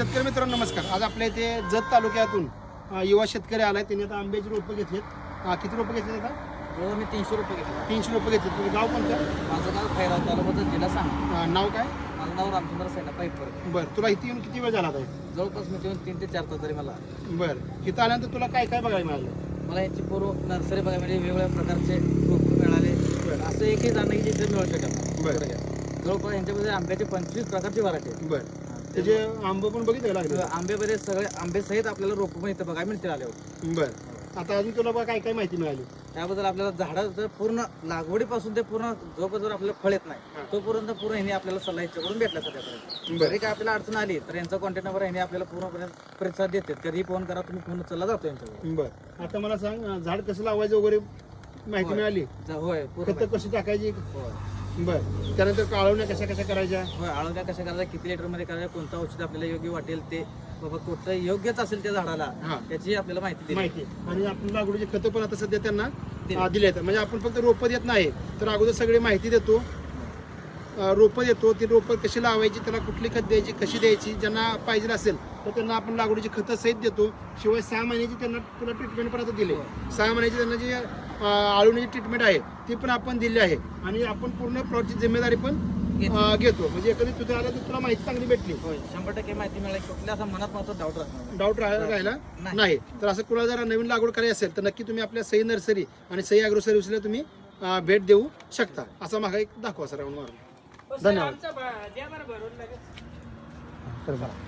शेतकरी मित्रांनो नमस्कार. आज आपल्या इथे जत तालुक्यातून युवा शेतकरी आलाय. त्यांनी आता आंब्याची रोपं घेतलीत. किती रोपं घेतली आता? जवळ मी 300 रुपये घेतले. 300 रोपं घेतली. तुझं गाव कोणतं? माझं गाव खैराव तालुक्याचं जिल्हा सांग. नाव काय? माझं नाव रामचंद्र सेना पाईपर. बरं, तुला इथे येऊन किती वेळ झाला आता? जवळपास मी येऊन 3 ते 4 तास तरी मला. बरं, इथं आल्यानंतर तुला काय काय बघायला मिळालं? मला यांची पूर्व नर्सरी बघायला म्हणजे वेगवेगळ्या प्रकारचे रोपं मिळाले. असं एकही जाणं की जिथे मिळू शकेल. बरं, जवळपास यांच्यामध्ये आंब्याचे 25 प्रकारची व्हरायटी आहे. बरं. त्याचे आंबे पण बघितलं लागले. आंब्यामध्ये सगळे आंबे सहित आपल्याला रोपं पण इथं बघायला मिळतील आल्यावर. बरं, आता अजून तुला बघा काय काय माहिती मिळाली? त्याबद्दल आपल्याला झाडाचं पूर्ण लागवडीपासून ते पूर्ण जोपर्यंत आपल्याला फळ येत नाही तोपर्यंत पूर्ण ह्याने आपल्याला सल्ला याच्याकडून भेटला सध्यापर्यंत. जरी काय आपल्याला अडचण आली तर यांचा कॉन्टॅक्ट नंबर ह्याने आपल्याला पूर्णपणे प्रतिसाद देतात. कधी फोन करा तुम्ही फोन उचलला जातो यांच्याकडे. बरं, आता मला सांग, झाड कसं लावायचं वगैरे माहिती मिळाली? होय पूर्ण खतं कशी टाकायची? होय बरं, त्यानंतर काळवण्या कशा कशा करायच्या? होय आळवण्या कशा करायच्या, किती लिटरमध्ये करायच्या, कोणतं औषध आपल्याला योग्य वाटेल ते बाबा कुठं योग्यच असेल त्या झाडाला हां, त्याची आपल्याला माहिती दिली. माहिती. आणि आपण लागवडीचे खतं पण आता सध्या त्यांना दिले आहेत. म्हणजे आपण फक्त रोपं देत नाही तर अगोदर सगळी माहिती देतो. रोपं देतो, ती रोपं कशी लावायची, त्याला कुठली खत द्यायची, कशी द्यायची, ज्यांना पाहिजे असेल तर त्यांना आपण लागवडीची खतं सहित देतो. शिवाय 6 महिन्याची त्यांना तुला ट्रीटमेंट पण आता दिली. 6 महिन्याची त्यांना जी आळवणीची ट्रीटमेंट आहे ती पण आपण दिली आहे. आणि आपण पूर्ण प्लॉटची जिम्मेदारी पण घेतो. म्हणजे एखादी तुझ्या आल्या तर तुला माहिती चांगली भेटली. होय 100% माहिती मिळाली. कुठल्या असं मनात मात्र डाऊट राहणार डाऊट राहिला नाही. तर असं कुणाला जरा नवीन लागवड करायची असेल तर नक्की तुम्ही आपल्या सई नर्सरी आणि सई ॲग्रो सर्व्हिसला तुम्ही भेट देऊ शकता. असा मागा एक दाखवा सर राऊंड मारून. धन्यवाद.